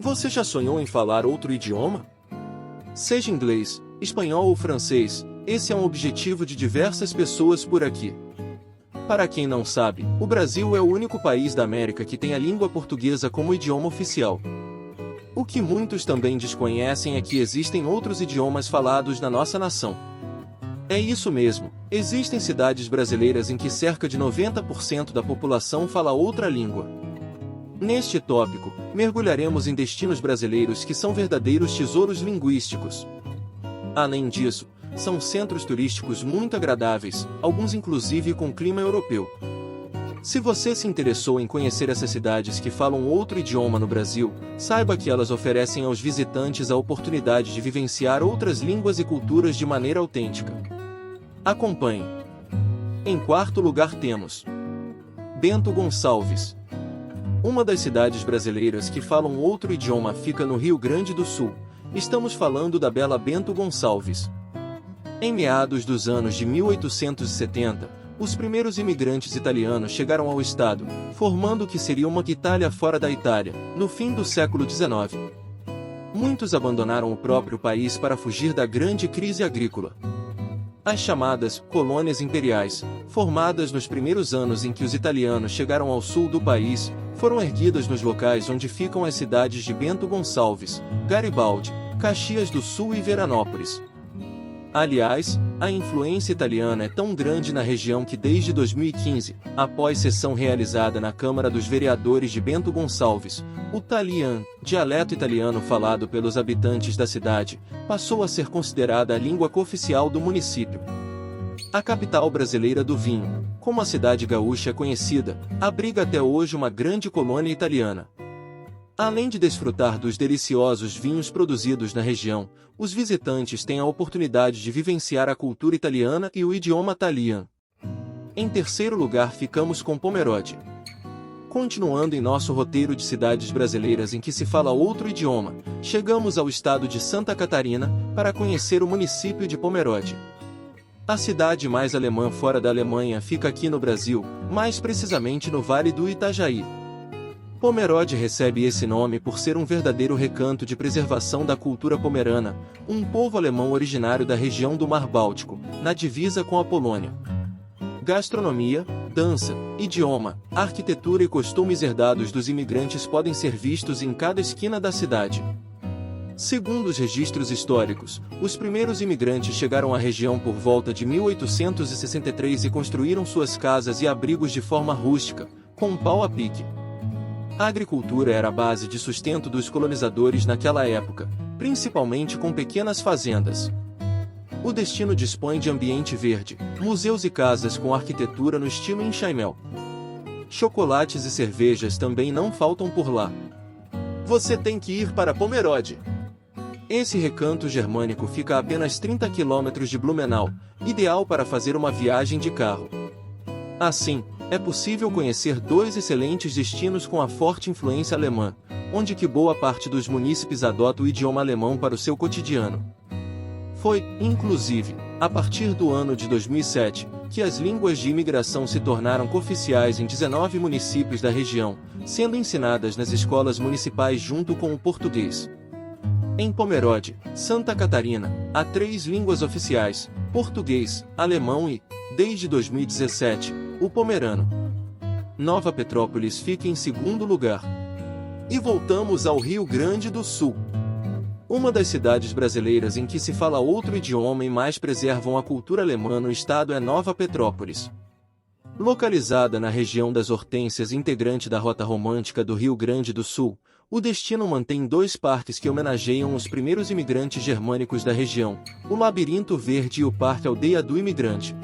Você já sonhou em falar outro idioma? Seja inglês, espanhol ou francês, esse é um objetivo de diversas pessoas por aqui. Para quem não sabe, o Brasil é o único país da América que tem a língua portuguesa como idioma oficial. O que muitos também desconhecem é que existem outros idiomas falados na nossa nação. É isso mesmo, existem cidades brasileiras em que cerca de 90% da população fala outra língua. Neste tópico, mergulharemos em destinos brasileiros que são verdadeiros tesouros linguísticos. Além disso, são centros turísticos muito agradáveis, alguns inclusive com clima europeu. Se você se interessou em conhecer essas cidades que falam outro idioma no Brasil, saiba que elas oferecem aos visitantes a oportunidade de vivenciar outras línguas e culturas de maneira autêntica. Acompanhe. Em quarto lugar temos Bento Gonçalves. Uma das cidades brasileiras que falam outro idioma fica no Rio Grande do Sul. Estamos falando da bela Bento Gonçalves. Em meados dos anos de 1870, os primeiros imigrantes italianos chegaram ao estado, formando o que seria uma Itália fora da Itália, no fim do século XIX. Muitos abandonaram o próprio país para fugir da grande crise agrícola. As chamadas colônias imperiais, formadas nos primeiros anos em que os italianos chegaram ao sul do país, foram erguidas nos locais onde ficam as cidades de Bento Gonçalves, Garibaldi, Caxias do Sul e Veranópolis. Aliás, a influência italiana é tão grande na região que desde 2015, após sessão realizada na Câmara dos Vereadores de Bento Gonçalves, o talian, dialeto italiano falado pelos habitantes da cidade, passou a ser considerada a língua cooficial do município. A capital brasileira do vinho, como a cidade gaúcha é conhecida, abriga até hoje uma grande colônia italiana. Além de desfrutar dos deliciosos vinhos produzidos na região, os visitantes têm a oportunidade de vivenciar a cultura italiana e o idioma talian. Em terceiro lugar ficamos com Pomerode. Continuando em nosso roteiro de cidades brasileiras em que se fala outro idioma, chegamos ao estado de Santa Catarina, para conhecer o município de Pomerode. A cidade mais alemã fora da Alemanha fica aqui no Brasil, mais precisamente no Vale do Itajaí. Pomerode recebe esse nome por ser um verdadeiro recanto de preservação da cultura pomerana, um povo alemão originário da região do Mar Báltico, na divisa com a Polônia. Gastronomia, dança, idioma, arquitetura e costumes herdados dos imigrantes podem ser vistos em cada esquina da cidade. Segundo os registros históricos, os primeiros imigrantes chegaram à região por volta de 1863 e construíram suas casas e abrigos de forma rústica, com pau a pique. A agricultura era a base de sustento dos colonizadores naquela época, principalmente com pequenas fazendas. O destino dispõe de ambiente verde, museus e casas com arquitetura no estilo enxaimel. Chocolates e cervejas também não faltam por lá. Você tem que ir para Pomerode. Esse recanto germânico fica a apenas 30 quilômetros de Blumenau, ideal para fazer uma viagem de carro. Assim, é possível conhecer dois excelentes destinos com a forte influência alemã, onde que boa parte dos munícipes adota o idioma alemão para o seu cotidiano. Foi, inclusive, a partir do ano de 2007, que as línguas de imigração se tornaram cooficiais em 19 municípios da região, sendo ensinadas nas escolas municipais junto com o português. Em Pomerode, Santa Catarina, há 3 línguas oficiais, português, alemão e, desde 2017, o pomerano. Nova Petrópolis fica em segundo lugar. E voltamos ao Rio Grande do Sul. Uma das cidades brasileiras em que se fala outro idioma e mais preservam a cultura alemã no estado é Nova Petrópolis. Localizada na região das Hortênsias, integrante da Rota Romântica do Rio Grande do Sul, o destino mantém 2 parques que homenageiam os primeiros imigrantes germânicos da região, o Labirinto Verde e o Parque Aldeia do Imigrante.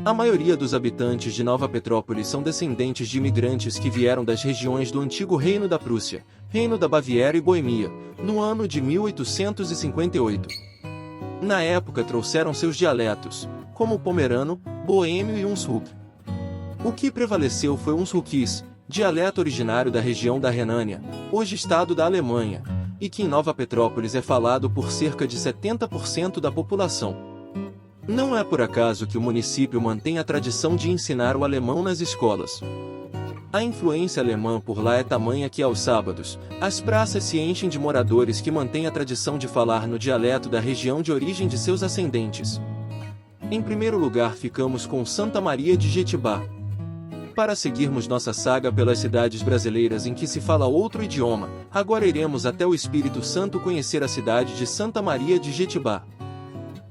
A maioria dos habitantes de Nova Petrópolis são descendentes de imigrantes que vieram das regiões do antigo Reino da Prússia, Reino da Baviera e Boemia, no ano de 1858. Na época trouxeram seus dialetos, como o pomerano, boêmio e Hunsrück. O que prevaleceu foi o Hunsrückisch, dialeto originário da região da Renânia, hoje estado da Alemanha, e que em Nova Petrópolis é falado por cerca de 70% da população. Não é por acaso que o município mantém a tradição de ensinar o alemão nas escolas. A influência alemã por lá é tamanha que aos sábados, as praças se enchem de moradores que mantêm a tradição de falar no dialeto da região de origem de seus ascendentes. Em primeiro lugar ficamos com Santa Maria de Jetibá. Para seguirmos nossa saga pelas cidades brasileiras em que se fala outro idioma, agora iremos até o Espírito Santo conhecer a cidade de Santa Maria de Jetibá.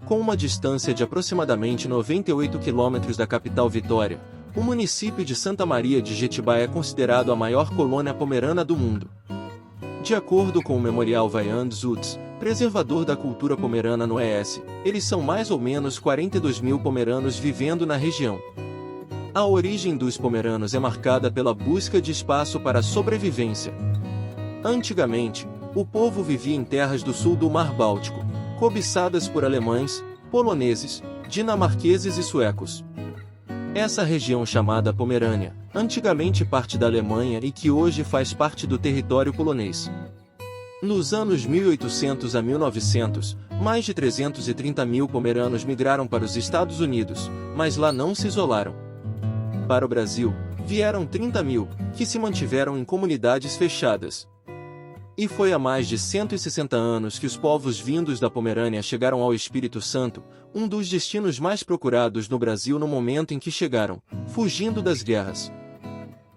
Com uma distância de aproximadamente 98 quilômetros da capital Vitória, o município de Santa Maria de Jetibá é considerado a maior colônia pomerana do mundo. De acordo com o Memorial Weyand-Zutz, preservador da cultura pomerana no ES, eles são mais ou menos 42 mil pomeranos vivendo na região. A origem dos pomeranos é marcada pela busca de espaço para a sobrevivência. Antigamente, o povo vivia em terras do sul do Mar Báltico, cobiçadas por alemães, poloneses, dinamarqueses e suecos. Essa região chamada Pomerânia, antigamente parte da Alemanha e que hoje faz parte do território polonês. Nos anos 1800 a 1900, mais de 330 mil pomeranos migraram para os Estados Unidos, mas lá não se isolaram. Para o Brasil, vieram 30 mil, que se mantiveram em comunidades fechadas. E foi há mais de 160 anos que os povos vindos da Pomerânia chegaram ao Espírito Santo, um dos destinos mais procurados no Brasil no momento em que chegaram, fugindo das guerras.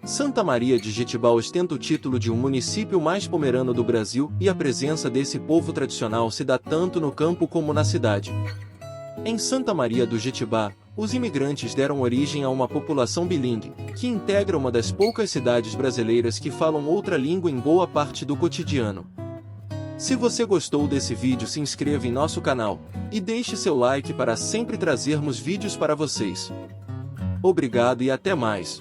Santa Maria de Jetibá ostenta o título de um município mais pomerano do Brasil e a presença desse povo tradicional se dá tanto no campo como na cidade. Em Santa Maria do Jetibá, os imigrantes deram origem a uma população bilíngue, que integra uma das poucas cidades brasileiras que falam outra língua em boa parte do cotidiano. Se você gostou desse vídeo, se inscreva em nosso canal, e deixe seu like para sempre trazermos vídeos para vocês. Obrigado e até mais!